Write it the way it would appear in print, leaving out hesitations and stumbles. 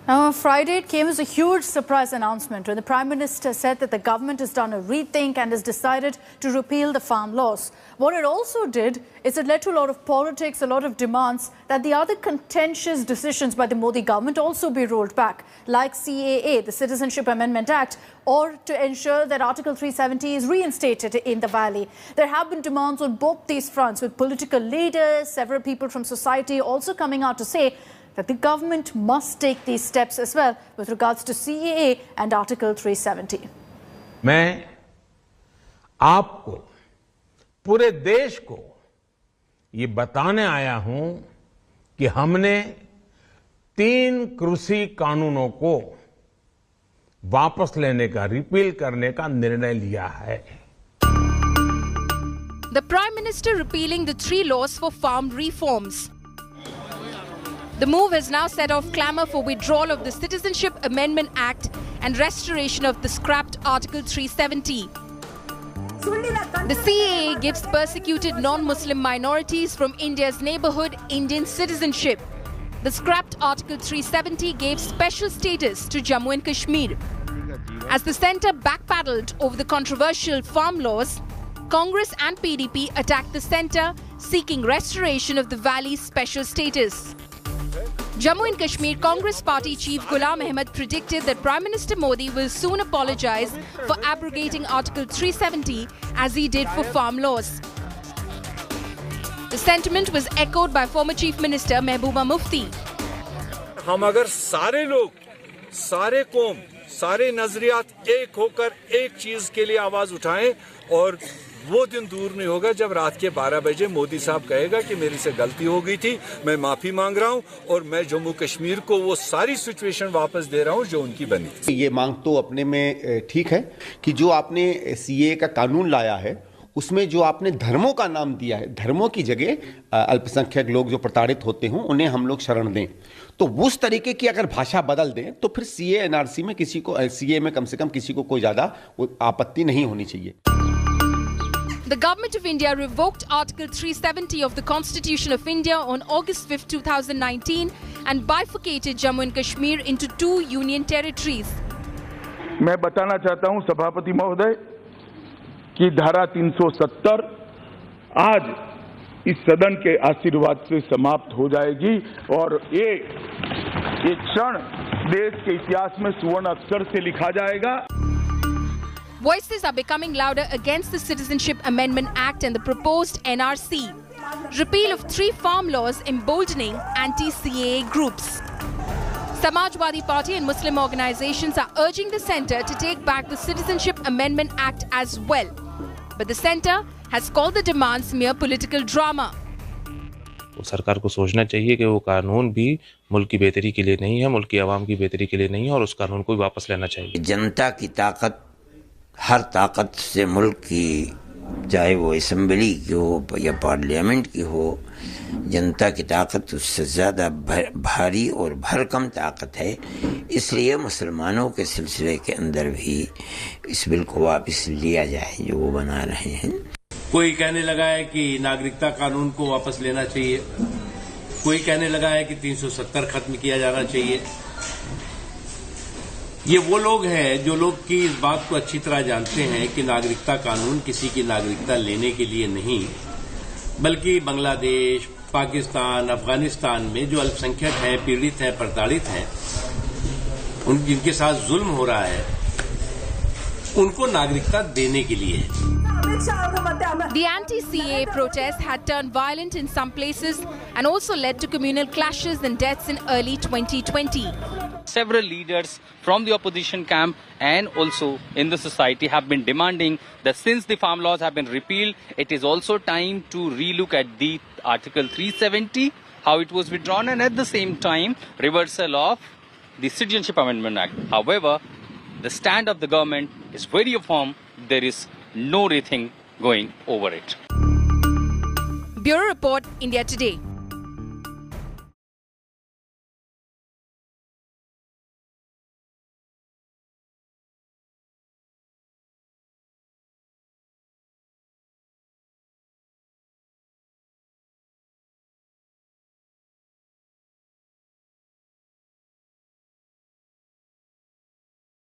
Now, on Friday, it came as a huge surprise announcement when the Prime Minister said that the government has done a rethink and has decided to repeal the farm laws. What it also did is it led to a lot of politics, a lot of demands that the other contentious decisions by the Modi government also be rolled back, like CAA, the Citizenship Amendment Act, or to ensure that Article 370 is reinstated in the valley. There have been demands on both these fronts, with political leaders, several people from society also coming out to say that the government must take these steps as well with regards to CAA and Article 370. मैं आपको, पूरे देश को ये बताने आया हूं कि हमने 3 कृषि कानूनों को वापस लेने का, रिपील करने का निर्णय लिया है. The Prime Minister repealing the 3 laws for farm reforms. The move has now set off clamour for withdrawal of the Citizenship Amendment Act and restoration of the scrapped Article 370. The CAA gives persecuted non-Muslim minorities from India's neighbourhood Indian citizenship. The scrapped Article 370 gave special status to Jammu and Kashmir. As the centre backpedaled over the controversial farm laws, Congress and PDP attacked the centre, seeking restoration of the valley's special status. Jammu and Kashmir Congress Party Chief Ghulam Ahmed predicted that Prime Minister Modi will soon apologise for abrogating Article 370 as he did for farm laws. The sentiment was echoed by former Chief Minister Mehbooba Mufti. हम अगर सारे लोग, सारे कौम, सारे नजरियात एक होकर एक चीज के लिए आवाज उठाएं और वो दिन दूर नहीं होगा जब रात के 12 बजे मोदी साहब कहेगा कि मेरी से गलती हो गई थी, मैं माफी मांग रहा हूं और मैं जम्मू कश्मीर को वो सारी सिचुएशन वापस दे रहा हूं जो उनकी बनी थी. ये मांग तो अपने में ठीक है कि जो आपने सीए का कानून लाया है उसमें जो आपने धर्मों का नाम दिया है, धर्मों की जगह अल्पसंख्यक लोग जो प्रताड़ित होते हों उन्हें हम लोग शरण दें, तो उस तरीके की अगर भाषा बदल दें तो फिर सीए एनआरसी में किसी को, सीए में कम से कम किसी को कोई ज्यादा आपत्ति नहीं होनी चाहिए. The Government of India revoked Article 370 of the Constitution of India on August 5, 2019 and bifurcated Jammu and Kashmir into 2 union territories. मैं बताना चाहता हूं सभापति महोदय कि धारा 370 आज इस सदन के आशीर्वाद से समाप्त हो जाएगी और एक क्षण देश के इतिहास में सुवर्ण अक्षर से लिखा जाएगा. Voices are becoming louder against the Citizenship Amendment Act and the proposed NRC. Repeal of 3 farm laws emboldening anti-CAA groups. Samajwadi Party and Muslim organizations are urging the centre to take back the Citizenship Amendment Act as well. But the centre has called the demands mere political drama. सरकार को सोचना चाहिए कि वो कानून भी मुल्क की बेहतरी के लिए नहीं है, मुल्क की आवाम की बेहतरी के लिए नहीं है और उस कानून को भी वापस लेना चाहिए. जनता की ताकत, हर ताकत से मुल्क की, चाहे वो असेंबली की हो या पार्लियामेंट की हो, जनता की ताकत उससे ज़्यादा भारी और भरकम ताकत है. इसलिए मुसलमानों के सिलसिले के अंदर भी इस बिल को वापस लिया जाए जो वो बना रहे हैं. कोई कहने लगा है कि नागरिकता कानून को वापस लेना चाहिए, कोई कहने लगा है कि 370 खत्म किया जाना चाहिए. ये वो लोग हैं जो लोग की इस बात को अच्छी तरह जानते हैं कि नागरिकता कानून किसी की नागरिकता लेने के लिए नहीं, बल्कि बांग्लादेश, पाकिस्तान, अफगानिस्तान में जो अल्पसंख्यक हैं, पीड़ित हैं, प्रताड़ित हैं, जिनके साथ जुल्म हो रहा है, उनको नागरिकता देने के लिए है. The anti-CAA protests had turned violent in some places and also led to communal clashes and deaths in early 2020. Several leaders from the opposition camp and also in the society have been demanding that since the farm laws have been repealed, it is also time to relook at the Article 370, how it was withdrawn, and at the same time reversal of the Citizenship Amendment Act. However, the stand of the government is very firm. There is no rethink going over it. Bureau Report, India Today.